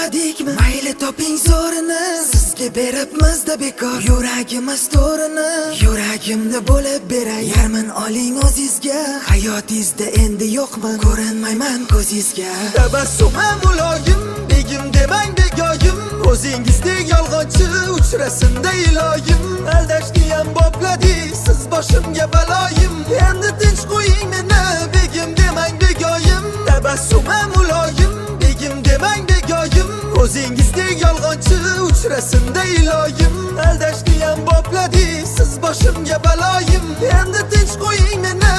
boplamadikmi? Mayli toping zo'rini, sizga beribmiz-da bekor. Yuragimiz to'rini, yuragimda bo'lib beray. Yarmin oling o'zingizga, hayotingizda endi yo'qman, ko'rinmayman ko'zingizga. Tabassumim muloyim, begim demang begoyim. O'zingizdek yolg'onchi uchrasinda iloyim. Aldashniyam bopladingiz, siz boshimga baloyim. Endi tinch qo'ying meni, begim demang begoyim. Tabassumim muloyim, begim demang begoyim. O'zingizdek yolg'onchi uchrasinda iloyim. Aldashniyam bopladingiz, siz boshimga baloyim. Endi tinch qo'ying meni.